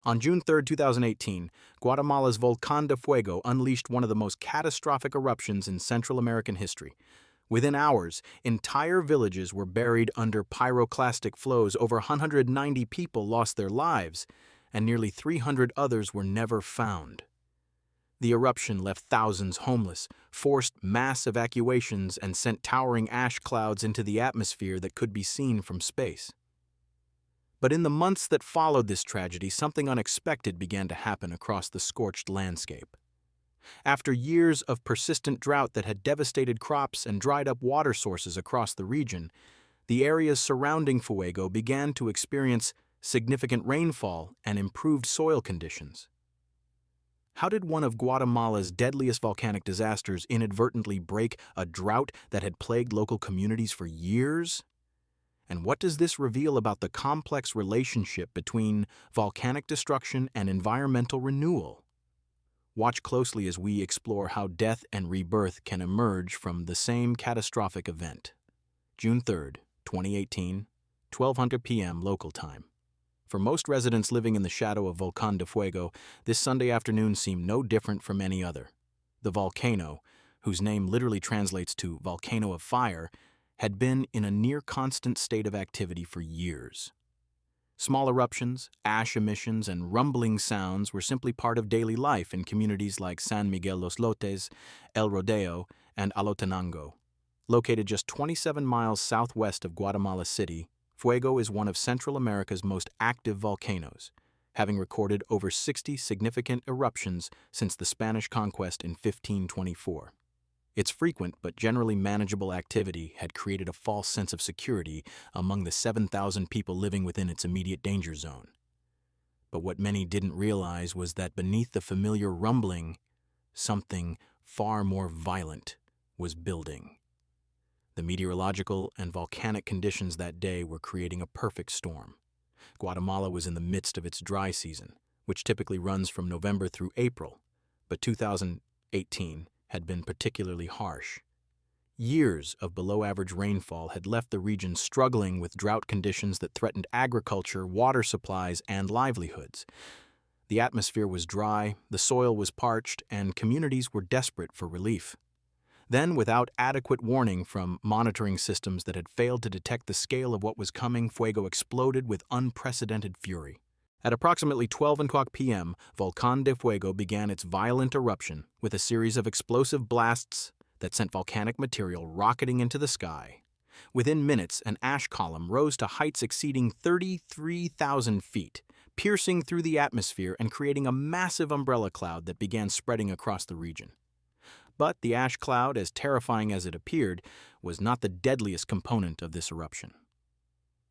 On June 3, 2018, Guatemala's Volcán de Fuego unleashed one of the most catastrophic eruptions in Central American history. Within hours, entire villages were buried under pyroclastic flows, over 190 people lost their lives, and nearly 300 others were never found. The eruption left thousands homeless, forced mass evacuations, and sent towering ash clouds into the atmosphere that could be seen from space. But in the months that followed this tragedy, something unexpected began to happen across the scorched landscape. After years of persistent drought that had devastated crops and dried up water sources across the region, the areas surrounding Fuego began to experience significant rainfall and improved soil conditions. How did one of Guatemala's deadliest volcanic disasters inadvertently break a drought that had plagued local communities for years? And what does this reveal about the complex relationship between volcanic destruction and environmental renewal? Watch closely as we explore how death and rebirth can emerge from the same catastrophic event. June 3, 2018, 1200 p.m. local time. For most residents living in the shadow of Volcán de Fuego, this Sunday afternoon seemed no different from any other. The volcano, whose name literally translates to volcano of fire, had been in a near-constant state of activity for years. Small eruptions, ash emissions, and rumbling sounds were simply part of daily life in communities like San Miguel Los Lotes, El Rodeo, and Alotenango. Located just 27 miles southwest of Guatemala City, Fuego is one of Central America's most active volcanoes, having recorded over 60 significant eruptions since the Spanish conquest in 1524. Its frequent but generally manageable activity had created a false sense of security among the 7,000 people living within its immediate danger zone. But what many didn't realize was that beneath the familiar rumbling, something far more violent was building. The meteorological and volcanic conditions that day were creating a perfect storm. Guatemala was in the midst of its dry season, which typically runs from November through April, but 2018 had been particularly harsh. Years of below-average rainfall had left the region struggling with drought conditions that threatened agriculture, water supplies, and livelihoods. The atmosphere was dry, the soil was parched, and communities were desperate for relief. Then, without adequate warning from monitoring systems that had failed to detect the scale of what was coming, Fuego exploded with unprecedented fury. At approximately 12 o'clock p.m., Volcán de Fuego began its violent eruption with a series of explosive blasts that sent volcanic material rocketing into the sky. Within minutes, an ash column rose to heights exceeding 33,000 feet, piercing through the atmosphere and creating a massive umbrella cloud that began spreading across the region. But the ash cloud, as terrifying as it appeared, was not the deadliest component of this eruption.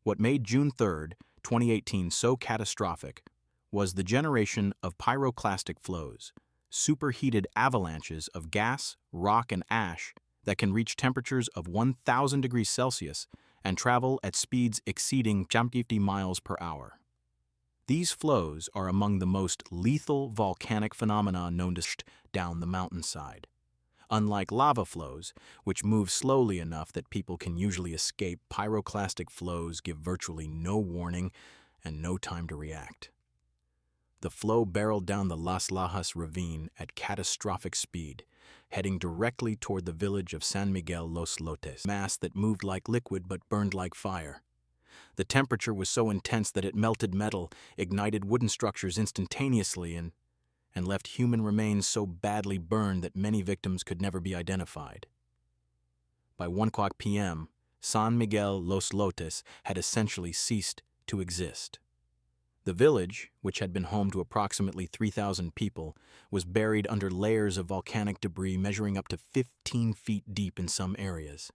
What made June 3, 2018 so catastrophic was the generation of pyroclastic flows, superheated avalanches of gas, rock, and ash that can reach temperatures of 1,000 degrees Celsius and travel at speeds exceeding 50 miles per hour. These flows are among the most lethal volcanic phenomena known to down the mountainside. Unlike lava flows, which move slowly enough that people can usually escape, pyroclastic flows give virtually no warning and no time to react. The flow barreled down the Las Lajas ravine at catastrophic speed, heading directly toward the village of San Miguel Los Lotes, mass that moved like liquid but burned like fire. The temperature was so intense that it melted metal, ignited wooden structures instantaneously, and left human remains so badly burned that many victims could never be identified. By 1 o'clock p.m., San Miguel Los Lotes had essentially ceased to exist. The village, which had been home to approximately 3,000 people, was buried under layers of volcanic debris measuring up to 15 feet deep in some areas.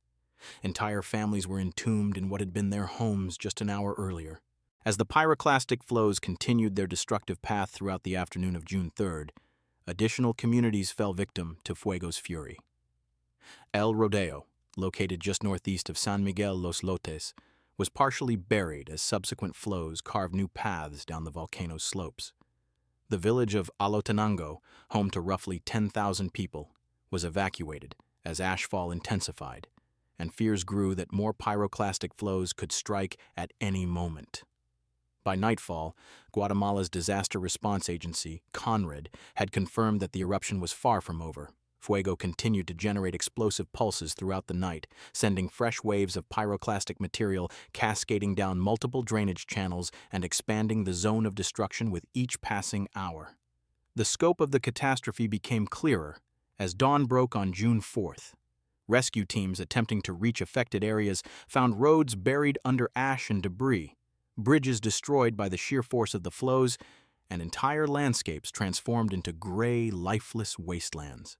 Entire families were entombed in what had been their homes just an hour earlier. As the pyroclastic flows continued their destructive path throughout the afternoon of June 3rd, additional communities fell victim to Fuego's fury. El Rodeo, located just northeast of San Miguel Los Lotes, was partially buried as subsequent flows carved new paths down the volcano's slopes. The village of Alotenango, home to roughly 10,000 people, was evacuated as ashfall intensified, and fears grew that more pyroclastic flows could strike at any moment. By nightfall, Guatemala's disaster response agency, CONRED, had confirmed that the eruption was far from over. Fuego continued to generate explosive pulses throughout the night, sending fresh waves of pyroclastic material cascading down multiple drainage channels and expanding the zone of destruction with each passing hour. The scope of the catastrophe became clearer as dawn broke on June 4th. Rescue teams attempting to reach affected areas found roads buried under ash and debris, bridges destroyed by the sheer force of the flows, and entire landscapes transformed into gray, lifeless wastelands.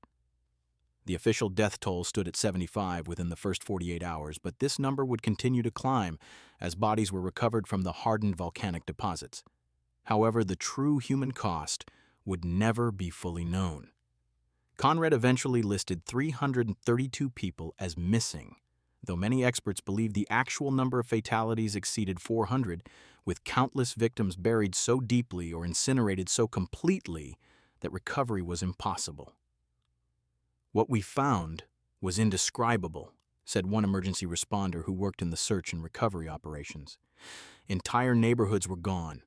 The official death toll stood at 75 within the first 48 hours, but this number would continue to climb as bodies were recovered from the hardened volcanic deposits. However, the true human cost would never be fully known. CONRED eventually listed 332 people as missing, though many experts believe the actual number of fatalities exceeded 400, with countless victims buried so deeply or incinerated so completely that recovery was impossible. "What we found was indescribable," said one emergency responder who worked in the search and recovery operations. "Entire neighborhoods were gone.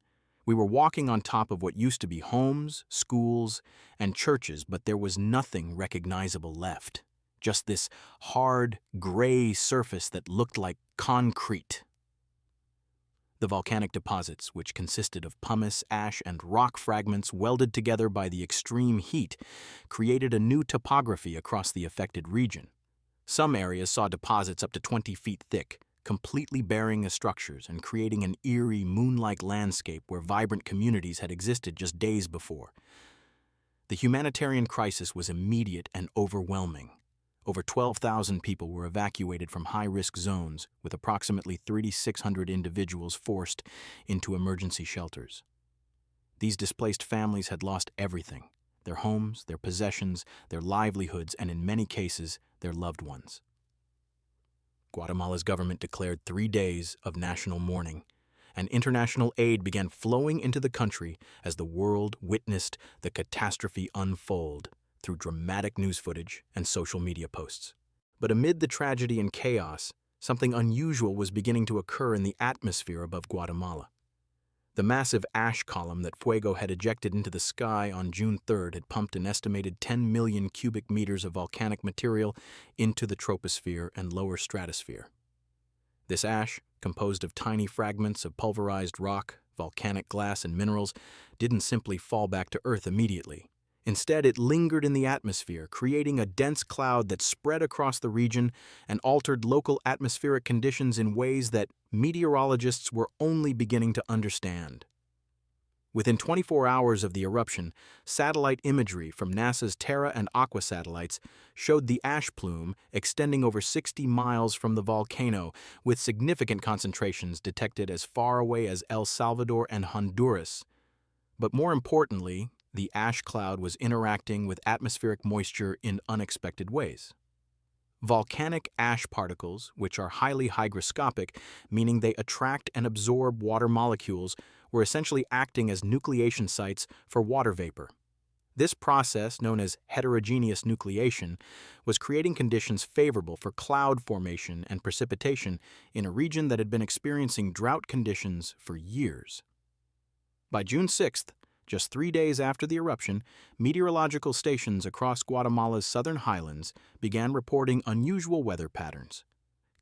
We were walking on top of what used to be homes, schools, and churches, but there was nothing recognizable left. Just this hard, gray surface that looked like concrete." The volcanic deposits, which consisted of pumice, ash, and rock fragments welded together by the extreme heat, created a new topography across the affected region. Some areas saw deposits up to 20 feet thick, completely burying the structures and creating an eerie, moon-like landscape where vibrant communities had existed just days before. The humanitarian crisis was immediate and overwhelming. Over 12,000 people were evacuated from high-risk zones, with approximately 3,600 individuals forced into emergency shelters. These displaced families had lost everything: their homes, their possessions, their livelihoods, and in many cases, their loved ones. Guatemala's government declared 3 days of national mourning, and international aid began flowing into the country as the world witnessed the catastrophe unfold through dramatic news footage and social media posts. But amid the tragedy and chaos, something unusual was beginning to occur in the atmosphere above Guatemala. The massive ash column that Fuego had ejected into the sky on June 3rd had pumped an estimated 10 million cubic meters of volcanic material into the troposphere and lower stratosphere. This ash, composed of tiny fragments of pulverized rock, volcanic glass, and minerals, didn't simply fall back to Earth immediately. Instead, it lingered in the atmosphere, creating a dense cloud that spread across the region and altered local atmospheric conditions in ways that meteorologists were only beginning to understand. Within 24 hours of the eruption, satellite imagery from NASA's Terra and Aqua satellites showed the ash plume extending over 60 miles from the volcano, with significant concentrations detected as far away as El Salvador and Honduras. But more importantly, the ash cloud was interacting with atmospheric moisture in unexpected ways. Volcanic ash particles, which are highly hygroscopic, meaning they attract and absorb water molecules, were essentially acting as nucleation sites for water vapor. This process, known as heterogeneous nucleation, was creating conditions favorable for cloud formation and precipitation in a region that had been experiencing drought conditions for years. By June 6th, just 3 days after the eruption, meteorological stations across Guatemala's southern highlands began reporting unusual weather patterns.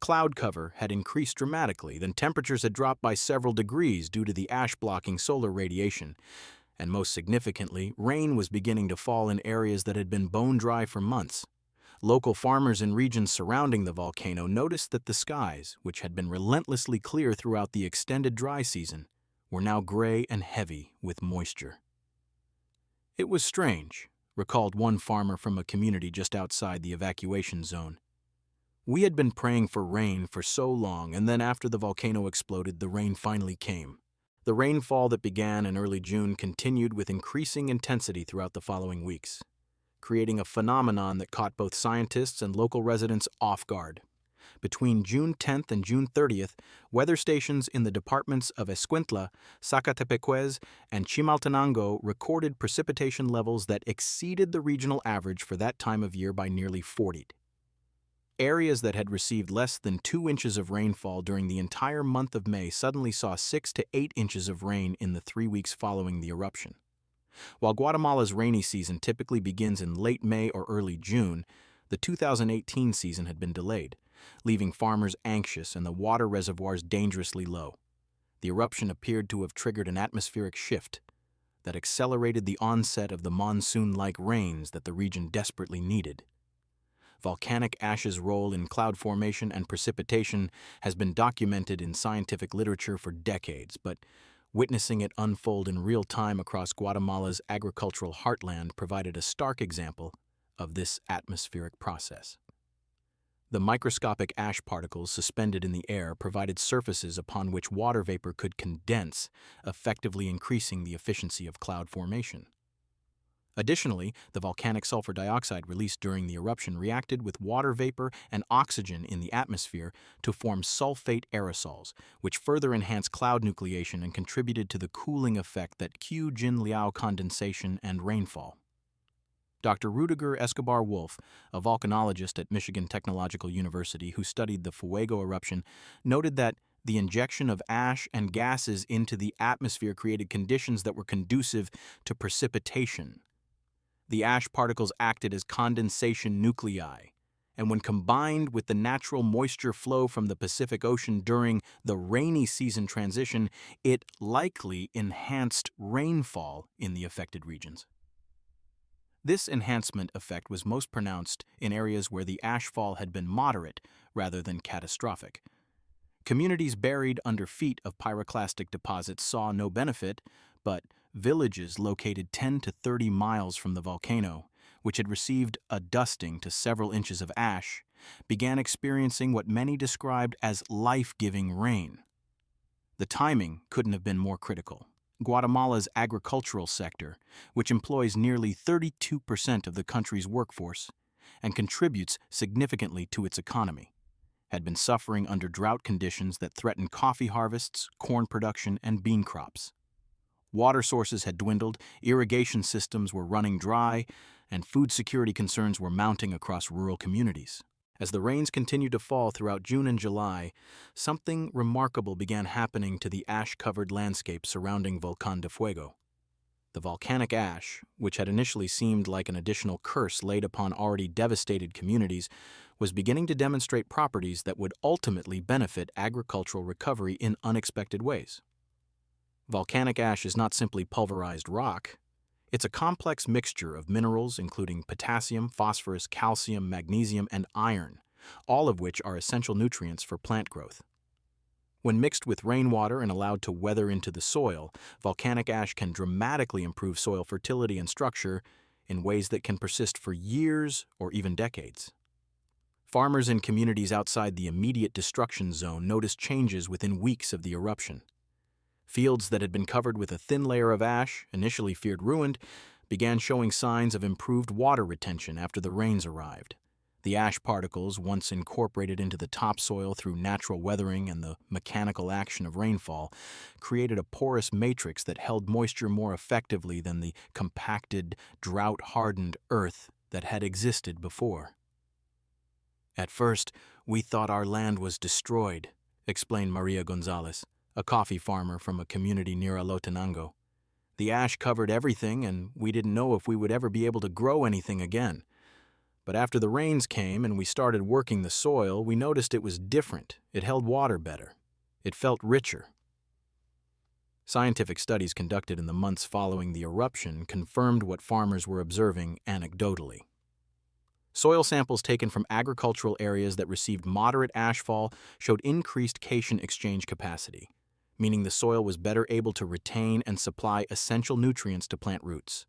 Cloud cover had increased dramatically, then temperatures had dropped by several degrees due to the ash-blocking solar radiation, and most significantly, rain was beginning to fall in areas that had been bone dry for months. Local farmers in regions surrounding the volcano noticed that the skies, which had been relentlessly clear throughout the extended dry season, were now gray and heavy with moisture. "It was strange," recalled one farmer from a community just outside the evacuation zone. "We had been praying for rain for so long, and then after the volcano exploded, the rain finally came." The rainfall that began in early June continued with increasing intensity throughout the following weeks, creating a phenomenon that caught both scientists and local residents off guard. Between June 10th and June 30th, weather stations in the departments of Escuintla, Zacatepeques, and Chimaltenango recorded precipitation levels that exceeded the regional average for that time of year by nearly 40. Areas that had received less than 2 inches of rainfall during the entire month of May suddenly saw 6 to 8 inches of rain in the 3 weeks following the eruption. While Guatemala's rainy season typically begins in late May or early June, the 2018 season had been delayed, leaving farmers anxious and the water reservoirs dangerously low. The eruption appeared to have triggered an atmospheric shift that accelerated the onset of the monsoon-like rains that the region desperately needed. Volcanic ash's role in cloud formation and precipitation has been documented in scientific literature for decades, but witnessing it unfold in real time across Guatemala's agricultural heartland provided a stark example of this atmospheric process. The microscopic ash particles suspended in the air provided surfaces upon which water vapor could condense, effectively increasing the efficiency of cloud formation. Additionally, the volcanic sulfur dioxide released during the eruption reacted with water vapor and oxygen in the atmosphere to form sulfate aerosols, which further enhanced cloud nucleation and contributed to the cooling effect that cued Jin-Liao condensation and rainfall. Dr. Rudiger Escobar-Wolf, a volcanologist at Michigan Technological University who studied the Fuego eruption, noted that the injection of ash and gases into the atmosphere created conditions that were conducive to precipitation. The ash particles acted as condensation nuclei, and when combined with the natural moisture flow from the Pacific Ocean during the rainy season transition, it likely enhanced rainfall in the affected regions. This enhancement effect was most pronounced in areas where the ashfall had been moderate rather than catastrophic. Communities buried under feet of pyroclastic deposits saw no benefit, but villages located 10 to 30 miles from the volcano, which had received a dusting to several inches of ash, began experiencing what many described as life-giving rain. The timing couldn't have been more critical. Guatemala's agricultural sector, which employs nearly 32% of the country's workforce and contributes significantly to its economy, had been suffering under drought conditions that threatened coffee harvests, corn production, and bean crops. Water sources had dwindled, irrigation systems were running dry, and food security concerns were mounting across rural communities. As the rains continued to fall throughout June and July, something remarkable began happening to the ash-covered landscape surrounding Volcán de Fuego. The volcanic ash, which had initially seemed like an additional curse laid upon already devastated communities, was beginning to demonstrate properties that would ultimately benefit agricultural recovery in unexpected ways. Volcanic ash is not simply pulverized rock. It's a complex mixture of minerals including potassium, phosphorus, calcium, magnesium, and iron, all of which are essential nutrients for plant growth. When mixed with rainwater and allowed to weather into the soil, volcanic ash can dramatically improve soil fertility and structure in ways that can persist for years or even decades. Farmers in communities outside the immediate destruction zone noticed changes within weeks of the eruption. Fields that had been covered with a thin layer of ash, initially feared ruined, began showing signs of improved water retention after the rains arrived. The ash particles, once incorporated into the topsoil through natural weathering and the mechanical action of rainfall, created a porous matrix that held moisture more effectively than the compacted, drought-hardened earth that had existed before. "At first, we thought our land was destroyed," explained Maria Gonzalez, a coffee farmer from a community near Alotenango. "The ash covered everything, and we didn't know if we would ever be able to grow anything again. But after the rains came and we started working the soil, we noticed it was different. It held water better. It felt richer." Scientific studies conducted in the months following the eruption confirmed what farmers were observing anecdotally. Soil samples taken from agricultural areas that received moderate ashfall showed increased cation exchange capacity, meaning the soil was better able to retain and supply essential nutrients to plant roots.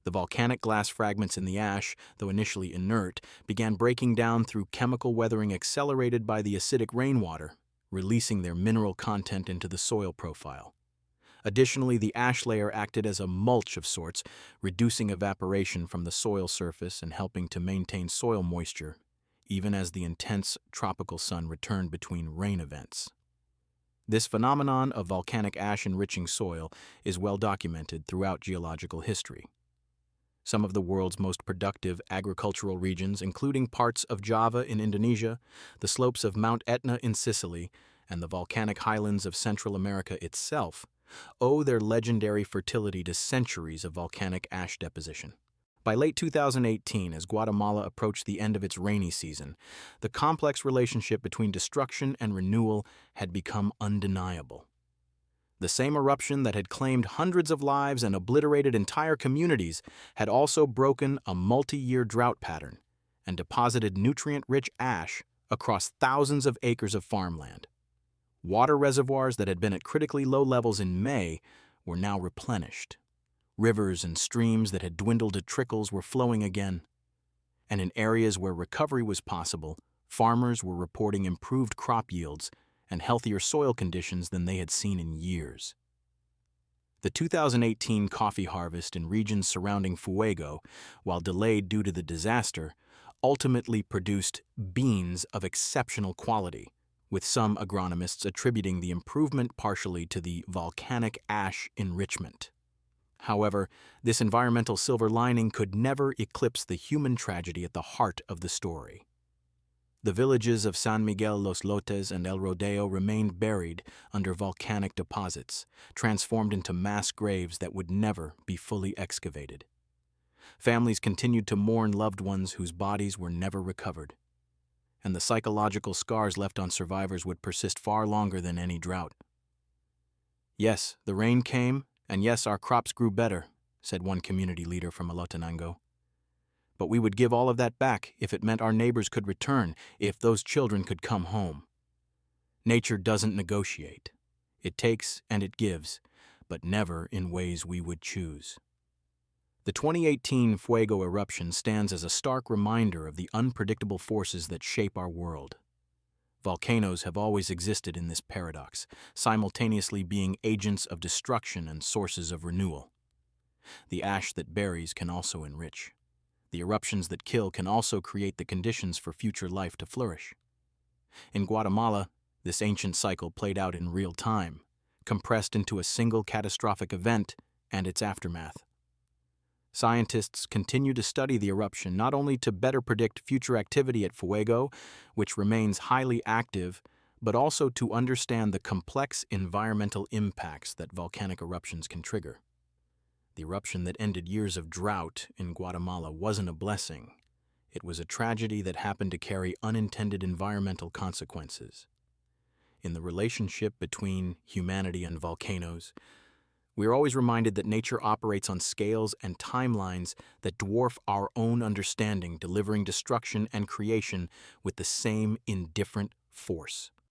The volcanic glass fragments in the ash, though initially inert, began breaking down through chemical weathering accelerated by the acidic rainwater, releasing their mineral content into the soil profile. Additionally, the ash layer acted as a mulch of sorts, reducing evaporation from the soil surface and helping to maintain soil moisture, even as the intense tropical sun returned between rain events. This phenomenon of volcanic ash enriching soil is well documented throughout geological history. Some of the world's most productive agricultural regions, including parts of Java in Indonesia, the slopes of Mount Etna in Sicily, and the volcanic highlands of Central America itself, owe their legendary fertility to centuries of volcanic ash deposition. By late 2018, as Guatemala approached the end of its rainy season, the complex relationship between destruction and renewal had become undeniable. The same eruption that had claimed hundreds of lives and obliterated entire communities had also broken a multi-year drought pattern and deposited nutrient-rich ash across thousands of acres of farmland. Water reservoirs that had been at critically low levels in May were now replenished. Rivers and streams that had dwindled to trickles were flowing again. And in areas where recovery was possible, farmers were reporting improved crop yields and healthier soil conditions than they had seen in years. The 2018 coffee harvest in regions surrounding Fuego, while delayed due to the disaster, ultimately produced beans of exceptional quality, with some agronomists attributing the improvement partially to the volcanic ash enrichment. However, this environmental silver lining could never eclipse the human tragedy at the heart of the story. The villages of San Miguel Los Lotes and El Rodeo remained buried under volcanic deposits, transformed into mass graves that would never be fully excavated. Families continued to mourn loved ones whose bodies were never recovered, and the psychological scars left on survivors would persist far longer than any drought. Yes, the rain came, and yes, our crops grew better, said one community leader from Alotenango. But we would give all of that back if it meant our neighbors could return, if those children could come home. Nature doesn't negotiate. It takes and it gives, but never in ways we would choose. The 2018 Fuego eruption stands as a stark reminder of the unpredictable forces that shape our world. Volcanoes have always existed in this paradox, simultaneously being agents of destruction and sources of renewal. The ash that buries can also enrich. The eruptions that kill can also create the conditions for future life to flourish. In Guatemala, this ancient cycle played out in real time, compressed into a single catastrophic event and its aftermath. Scientists continue to study the eruption not only to better predict future activity at Fuego, which remains highly active, but also to understand the complex environmental impacts that volcanic eruptions can trigger. The eruption that ended years of drought in Guatemala wasn't a blessing. It was a tragedy that happened to carry unintended environmental consequences. In the relationship between humanity and volcanoes, we are always reminded that nature operates on scales and timelines that dwarf our own understanding, delivering destruction and creation with the same indifferent force.